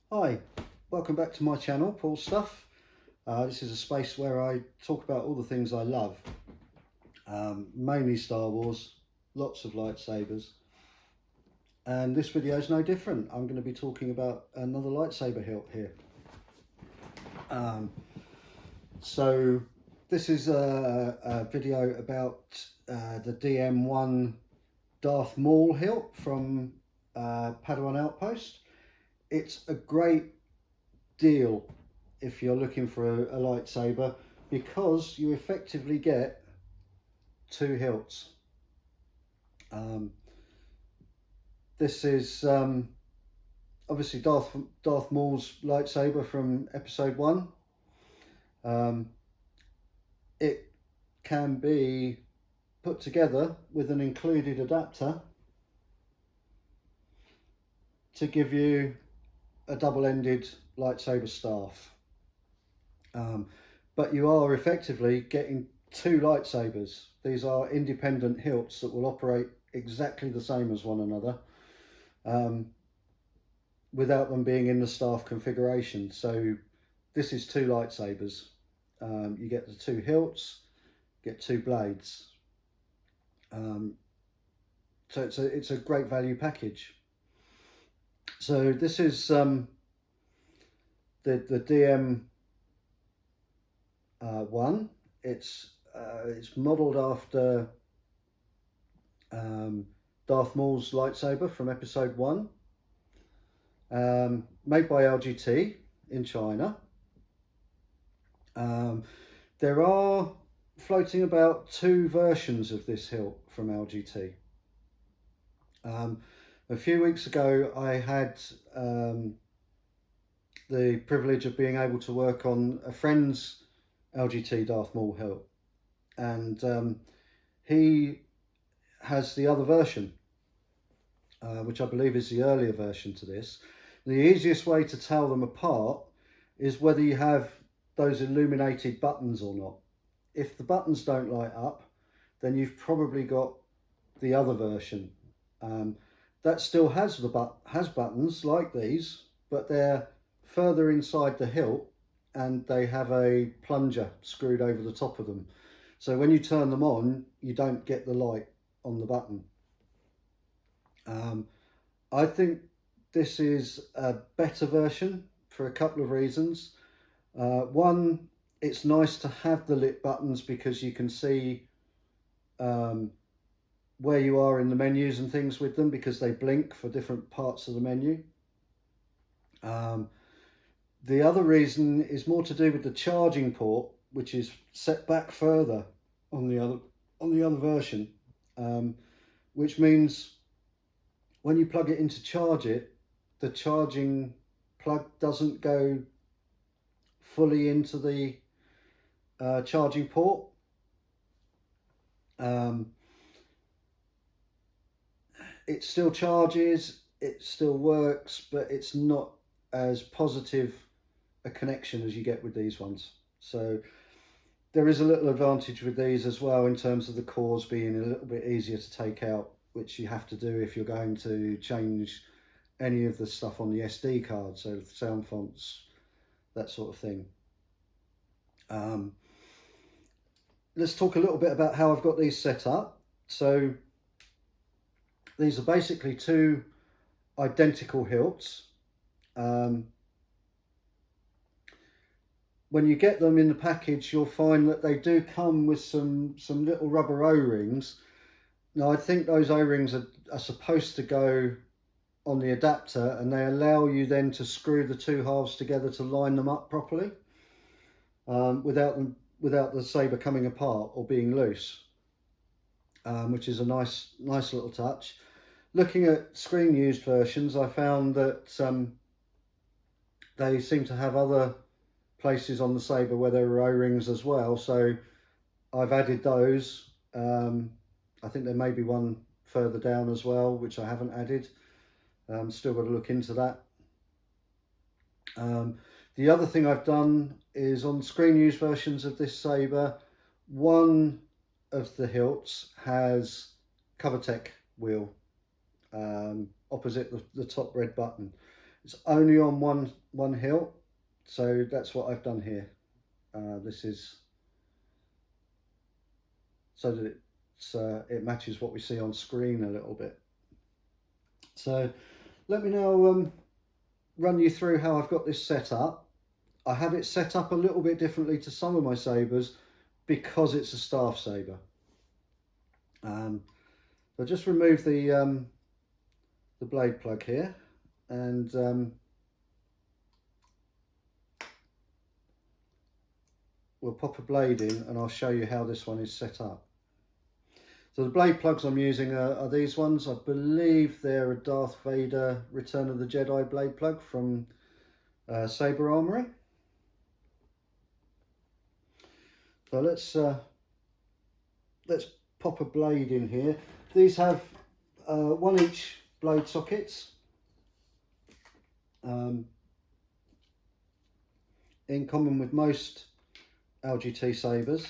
Hi, welcome back to my channel, Paul Stuff. This is a space where I talk about all the things I love, mainly Star Wars, lots of lightsabers, and this video is no different. I'm going to be talking about another lightsaber hilt here. So this is a video about the DM1 Darth Maul hilt from Padawan Outpost. It's a great deal if you're looking for a lightsaber, because you effectively get two hilts. This is obviously Darth Maul's lightsaber from episode 1. It can be put together with an included adapter to give you a double-ended lightsaber staff, but you are effectively getting two lightsabers. These are independent hilts that will operate exactly the same as one another, without them being in the staff configuration. So this is two lightsabers. You get the two hilts, get two blades. So it's a great value package. So this is the DM1. It's modelled after Darth Maul's lightsaber from episode 1, made by LGT in China. There are floating about two versions of this hilt from LGT. A few weeks ago I had the privilege of being able to work on a friend's LGT Darth Maul hilt, and he has the other version, which I believe is the earlier version to this. The easiest way to tell them apart is whether you have those illuminated buttons or not. If the buttons don't light up, then you've probably got the other version. That still has buttons like these, but they're further inside the hilt, and they have a plunger screwed over the top of them. So when you turn them on, you don't get the light on the button. I think this is a better version for a couple of reasons. One, it's nice to have the lit buttons because you can see where you are in the menus and things with them, because they blink for different parts of the menu. The other reason is more to do with the charging port, which is set back further on the other version, which means when you plug it in to charge it, the charging plug doesn't go fully into the charging port. It still charges, it still works, but it's not as positive a connection as you get with these ones. So there is a little advantage with these as well in terms of the cores being a little bit easier to take out, which you have to do if you're going to change any of the stuff on the SD card, so sound fonts, that sort of thing. Let's talk a little bit about how I've got these set up. So these are basically two identical hilts. When you get them in the package, you'll find that they do come with some little rubber O-rings. Now, I think those O-rings are supposed to go on the adapter, and they allow you then to screw the two halves together to line them up properly, without the saber coming apart or being loose, which is a nice little touch. Looking at screen used versions, I found that they seem to have other places on the saber where there are O-rings as well, so I've added those. I think there may be one further down as well, which I haven't added. Still got to look into that. The other thing I've done is on screen used versions of this saber, one of the hilts has CoverTech wheel opposite the top red button. It's only on one hilt, so that's what I've done here. This is so that it matches what we see on screen a little bit. So let me now run you through how I've got this set up. I have it set up a little bit differently to some of my sabers because it's a staff saber. I'll just remove the blade plug here, and we'll pop a blade in, and I'll show you how this one is set up. So the blade plugs I'm using are these ones. I believe they're a Darth Vader Return of the Jedi blade plug from Saber Armory. So let's pop a blade in here. These have 1 inch blade sockets. In common with most LGT sabers.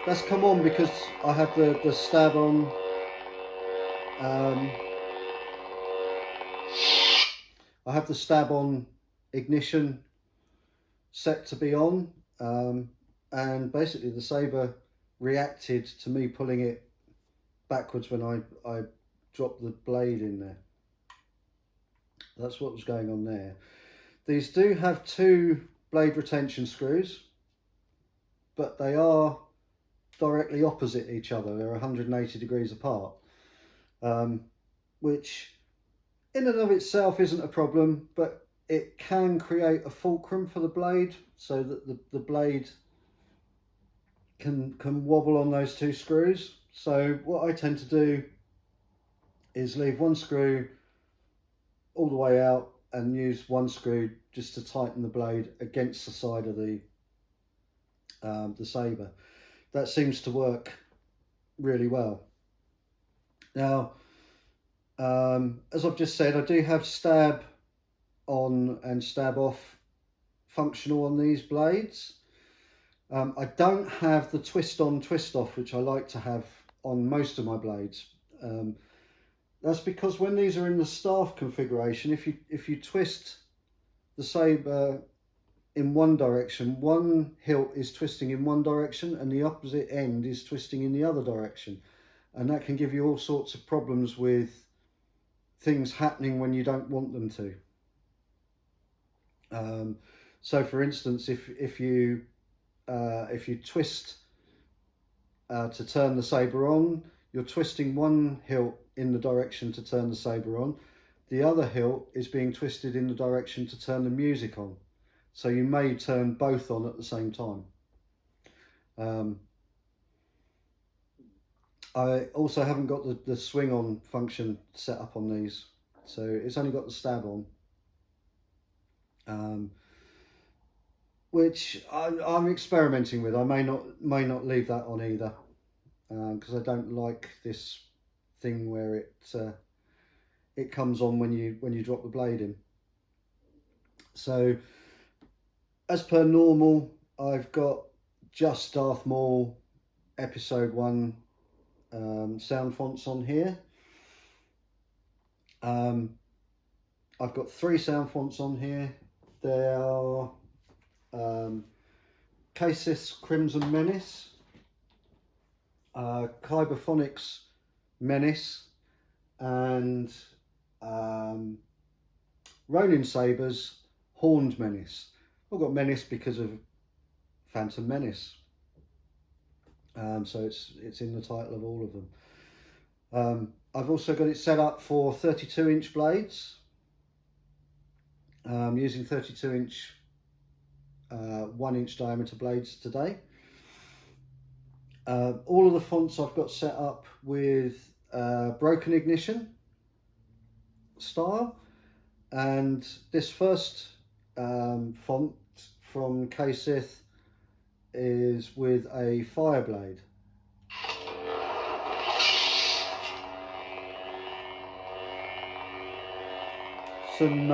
That's come on because I have the stab on. I have the stab on ignition set to be on, and basically the saber reacted to me pulling it backwards when I dropped the blade in there. That's what was going on there. These do have 2 blade retention screws, but they are directly opposite each other. They're 180 degrees apart, which in and of itself isn't a problem, but it can create a fulcrum for the blade so that the blade can wobble on those 2 screws. So what I tend to do is leave 1 screw all the way out and use 1 screw just to tighten the blade against the side of the saber. That seems to work really well. Now, as I've just said, I do have stab on and stab off functional on these blades. I don't have the twist on twist off, which I like to have on most of my blades. That's because when these are in the staff configuration, if you twist the saber in one direction, one hilt is twisting in one direction and the opposite end is twisting in the other direction, and that can give you all sorts of problems with things happening when you don't want them to. So for instance, if you twist to turn the saber on, you're twisting one hilt in the direction to turn the saber on. The other hilt is being twisted in the direction to turn the music on. So you may turn both on at the same time. I also haven't got the swing on function set up on these, so it's only got the stab on, which I'm experimenting with. I may not leave that on either, because I don't like this thing where it comes on when you drop the blade in. So as per normal, I've got just Darth Maul Ep.1 sound fonts on here. I've got 3 sound fonts on here. They are KSith's Crimson Menace, Kyberphoic's Menace, and Ronin Sabers Horned Menace. I've got Menace because of Phantom Menace, so it's in the title of all of them. I've also got it set up for 32-inch blades, using 32-inch 1-inch diameter blades today. All of the fonts I've got set up with broken ignition style, and this first font from KSith is with a fire blade. Some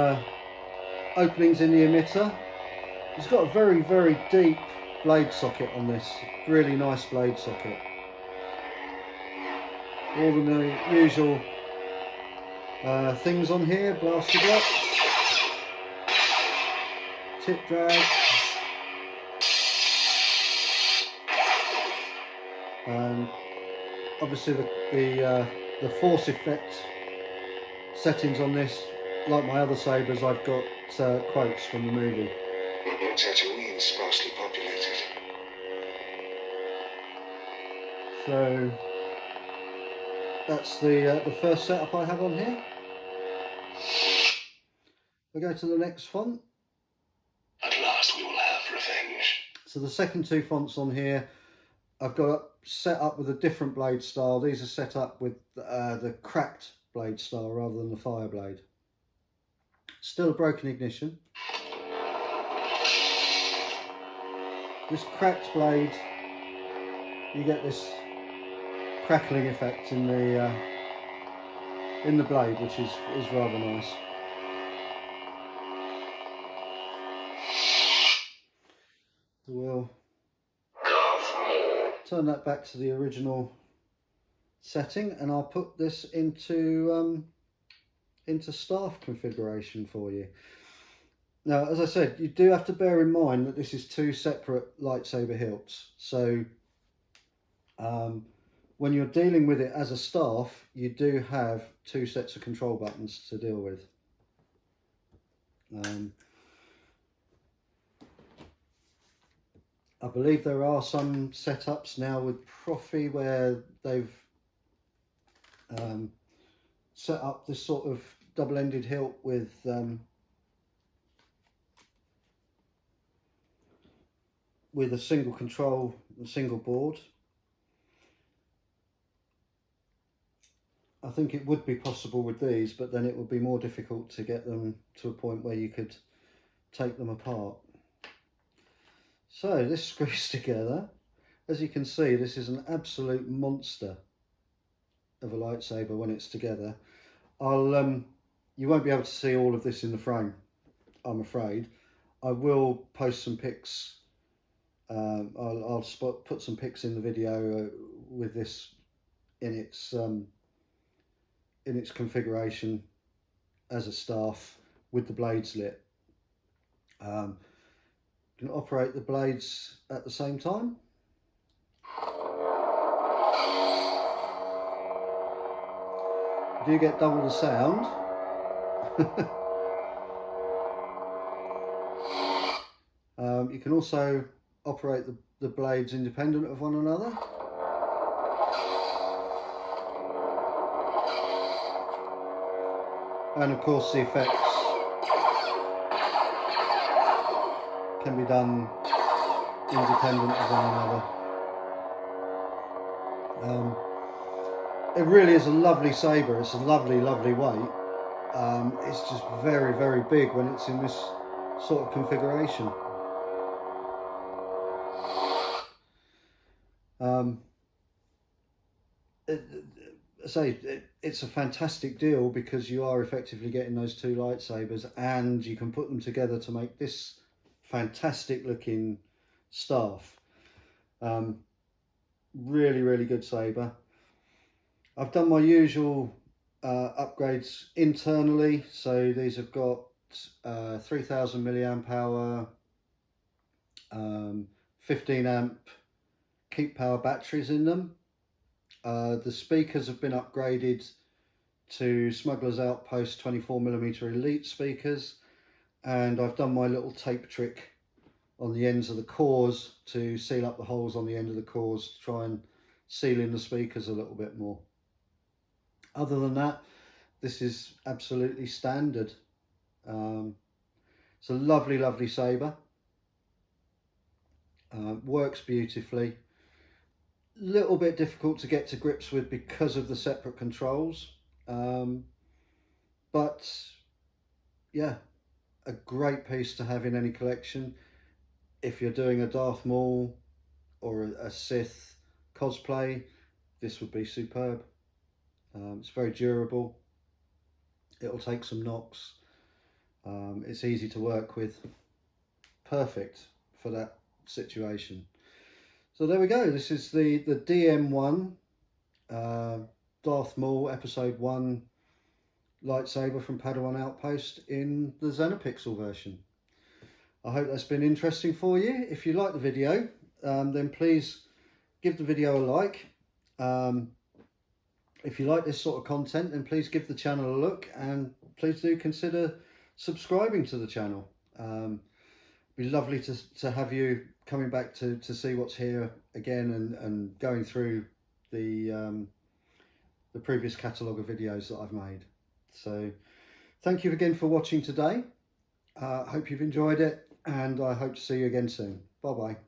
openings in the emitter. It's got a very, very deep blade socket on this, really nice blade socket. All the usual things on here: blaster blocks, tip drag, and obviously the force effect settings on this. Like my other sabers, I've got quotes from the movie. Tatooine sparsely populated. So that's the first setup I have on here. We go to the next font. At last we will have revenge. So the second two fonts on here, I've got set up with a different blade style. These are set up with the cracked blade style rather than the fire blade. Still a broken ignition. This cracked blade, you get this crackling effect in the blade, which is rather nice. We'll turn that back to the original setting, and I'll put this into staff configuration for you. Now, as I said, you do have to bear in mind that this is two separate lightsaber hilts. So when you're dealing with it as a staff, you do have two sets of control buttons to deal with. I believe there are some setups now with Profi where they've set up this sort of double-ended hilt with a single control, a single board. I think it would be possible with these, but then it would be more difficult to get them to a point where you could take them apart. So this screws together. As you can see, this is an absolute monster of a lightsaber when it's together. You won't be able to see all of this in the frame, I'm afraid. I will post some pics. I'll put some pics in the video with this in its configuration as a staff with the blades lit. You can operate the blades at the same time. You do get double the sound. You can also operate the blades independent of one another. And of course the effects can be done independent of one another. It really is a lovely saber. It's a lovely, lovely weight. It's just very, very big when it's in this sort of configuration. It's a fantastic deal because you are effectively getting those two lightsabers, and you can put them together to make this fantastic looking staff. Really, really good saber. I've done my usual upgrades internally. So these have got 3000 milliamp hour, 15 amp keep power batteries in them. The speakers have been upgraded to Smugglers Outpost 24mm Elite speakers, and I've done my little tape trick on the ends of the cores to seal up the holes on the end of the cores to try and seal in the speakers a little bit more. Other than that, this is absolutely standard. It's a lovely, lovely saber. Works beautifully. Little bit difficult to get to grips with because of the separate controls, but yeah, a great piece to have in any collection. If you're doing a Darth Maul or a Sith cosplay, this would be superb. It's very durable. It'll take some knocks. It's easy to work with. Perfect for that situation. So there we go. This is the DM1 Darth Maul Episode 1 lightsaber from Padawan Outpost in the Xenopixel version. I hope that's been interesting for you. If you like the video, then please give the video a like. If you like this sort of content, then please give the channel a look, and please do consider subscribing to the channel. It'd be lovely to have you coming back to see what's here again, and going through the previous catalogue of videos that I've made. So thank you again for watching today. Hope you've enjoyed it, and I hope to see you again soon. Bye bye.